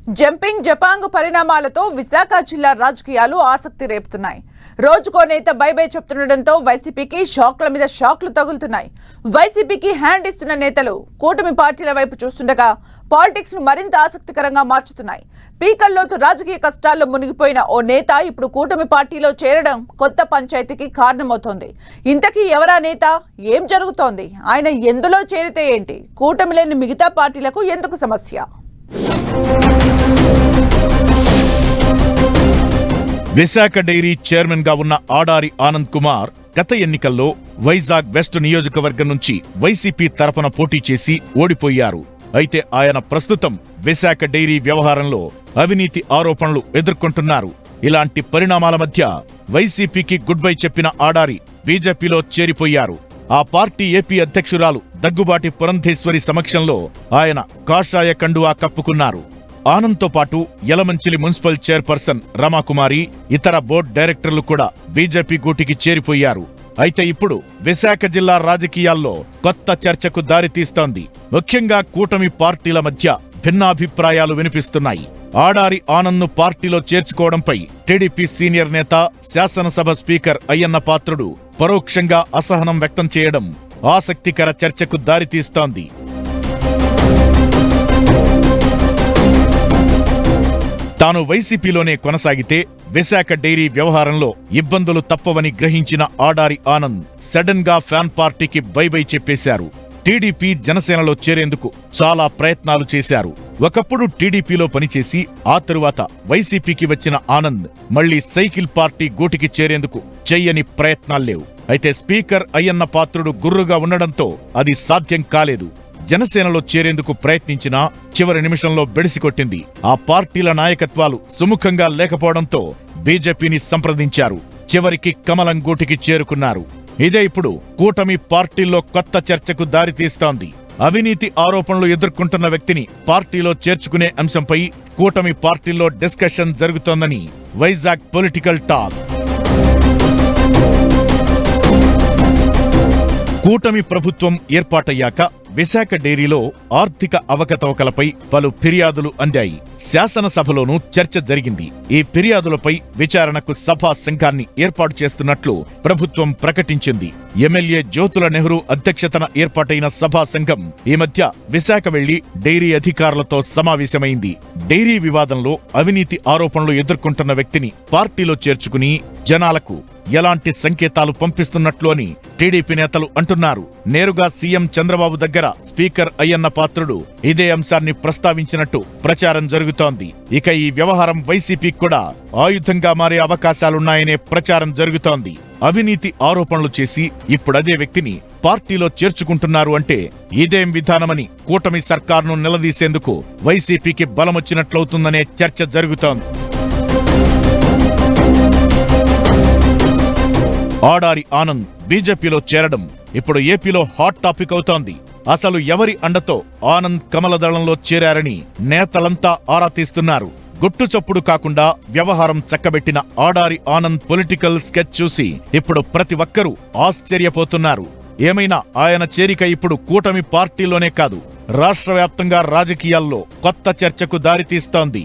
Jumping జపాంగ్ పరిణామాలతో విశాఖ జిల్లా రాజకీయాలు ఆసక్తి రేపుతున్నాయి. రోజుకో నేత బై చెప్తుండటంతో వైసీపీకి షాక్ల మీద షాక్లు తగులుతున్నాయి. వైసీపీకి హ్యాండ్ ఇస్తున్న నేతలు కూటమి పార్టీల వైపు చూస్తుండగా పాలిటిక్స్ ను మరింత ఆసక్తికరంగా మార్చుతున్నాయి. పీకల్లోతు రాజకీయ కష్టాల్లో మునిగిపోయిన ఓ నేత ఇప్పుడు కూటమి పార్టీలో చేరడం కొత్త పంచాయతీకి కారణమవుతోంది. ఇంతకీ ఎవరా నేత, ఏం జరుగుతోంది, ఆయన ఎందులో చేరితే ఏంటి, కూటమి లేని మిగతా పార్టీలకు ఎందుకు సమస్య? విశాఖ డైరీ చైర్మన్ గా ఉన్న ఆడారి ఆనంద్ కుమార్ గత ఎన్నికల్లో వైజాగ్ వెస్ట్ నియోజకవర్గం నుంచి వైసీపీ తరపున పోటీ చేసి ఓడిపోయారు. అయితే ఆయన ప్రస్తుతం విశాఖ డైరీ వ్యవహారంలో అవినీతి ఆరోపణలు ఎదుర్కొంటున్నారు. ఇలాంటి పరిణామాల మధ్య వైసీపీకి గుడ్ బై చెప్పిన ఆడారి బీజేపీలో చేరిపోయారు. ఆ పార్టీ ఏపీ అధ్యక్షురాలు దగ్గుబాటి పురంధేశ్వరి సమక్షంలో ఆయన కాషాయ కండువా కప్పుకున్నారు. ఆనంద్తో పాటు యలమంచిలి మున్సిపల్ చైర్పర్సన్ రమాకుమారి, ఇతర బోర్డు డైరెక్టర్లు కూడా బీజేపీ గూటికి చేరిపోయారు. అయితే ఇప్పుడు విశాఖ జిల్లా రాజకీయాల్లో కొత్త చర్చకు దారితీస్తోంది. ముఖ్యంగా కూటమి పార్టీల మధ్య భిన్నాభిప్రాయాలు వినిపిస్తున్నాయి. ఆడారి ఆనంద్ను పార్టీలో చేర్చుకోవడంపై టీడీపీ సీనియర్ నేత, శాసనసభ స్పీకర్ అయ్యన్న పాత్రుడు పరోక్షంగా అసహనం వ్యక్తం చేయడం ఆసక్తికర చర్చకు దారితీస్తోంది. తాను వైసీపీలోనే కొనసాగితే విశాఖ డైరీ వ్యవహారంలో ఇబ్బందులు తప్పవని గ్రహించిన ఆడారి ఆనంద్ సడన్ గా ఫ్యాన్ పార్టీకి బై చెప్పేశారు. టీడీపీ, జనసేనలో చేరేందుకు చాలా ప్రయత్నాలు చేశారు. ఒకప్పుడు టీడీపీలో పనిచేసి ఆ తరువాత వైసీపీకి వచ్చిన ఆనంద్ మళ్లీ సైకిల్ పార్టీ గూటికి చేరేందుకు చెయ్యని ప్రయత్నాల్లేవు. అయితే స్పీకర్ అయ్యన్న పాత్రుడు గుర్రుగా ఉండడంతో అది సాధ్యం కాలేదు. జనసేనలో చేరేందుకు ప్రయత్నించినా చివరి నిమిషంలో బెడిసికొట్టింది. ఆ పార్టీల నాయకత్వాలు సుముఖంగా లేకపోవడంతో బీజేపీని సంప్రదించారు. చివరికి కమలం గూటికి చేరుకున్నారు. ఇదే ఇప్పుడు కూటమి పార్టీల్లో కొత్త చర్చకు దారితీస్తోంది. అవినీతి ఆరోపణలు ఎదుర్కొంటున్న వ్యక్తిని పార్టీలో చేర్చుకునే అంశంపై కూటమి పార్టీల్లో డిస్కషన్ జరుగుతోందని వైజాగ్ పొలిటికల్ టాక్. కూటమి ప్రభుత్వం ఏర్పాటయ్యాక విశాఖ డైరీలో ఆర్థిక అవకతవకలపై పలు ఫిర్యాదులు అందాయి. శాసనసభలోనూ చర్చ జరిగింది. ఈ ఫిర్యాదులపై విచారణకు సభా సంఘాన్ని ఏర్పాటు చేస్తున్నట్లు ప్రభుత్వం ప్రకటించింది. ఎమ్మెల్యే జ్యోతుల నెహ్రూ అధ్యక్షతన ఏర్పాటైన సభా సంఘం ఈ మధ్య విశాఖ వెళ్లి డైరీ అధికారులతో సమావేశమైంది. డైరీ వివాదంలో అవినీతి ఆరోపణలు ఎదుర్కొంటున్న వ్యక్తిని పార్టీలో చేర్చుకుని జనాలకు ఎలాంటి సంకేతాలు పంపిస్తున్నట్లు అని టీడీపీ నేతలు అంటున్నారు. నేరుగా సీఎం చంద్రబాబు దగ్గర స్పీకర్ అయ్యన్న పాత్రుడు ఇదే అంశాన్ని ప్రస్తావించినట్టు ప్రచారం జరుగుతోంది. ఇక ఈ వ్యవహారం వైసీపీకి కూడా ఆయుధంగా మారే అవకాశాలున్నాయనే ప్రచారం జరుగుతోంది. అవినీతి ఆరోపణలు చేసి ఇప్పుడదే వ్యక్తిని పార్టీలో చేర్చుకుంటున్నారు అంటే ఇదేం విధానమని కూటమి సర్కారును నిలదీసేందుకు వైసీపీకి బలమొచ్చినట్లవుతుందనే చర్చ జరుగుతోంది. ఆడారి ఆనంద్ బీజేపీలో చేరడం ఇప్పుడు ఏపీలో హాట్ టాపిక్ అవుతోంది. అసలు ఎవరి అండతో ఆనంద్ కమలదళంలో చేరారని నేతలంతా ఆరా తీస్తున్నారు. గుట్టుచప్పుడు కాకుండా వ్యవహారం చక్కబెట్టిన ఆడారి ఆనంద్ పొలిటికల్ స్కెచ్ చూసి ఇప్పుడు ప్రతి ఒక్కరూ ఆశ్చర్యపోతున్నారు. ఏమైనా ఆయన చేరిక ఇప్పుడు కూటమి పార్టీలోనే కాదు, రాష్ట్ర వ్యాప్తంగా రాజకీయాల్లో కొత్త చర్చకు దారితీస్తోంది.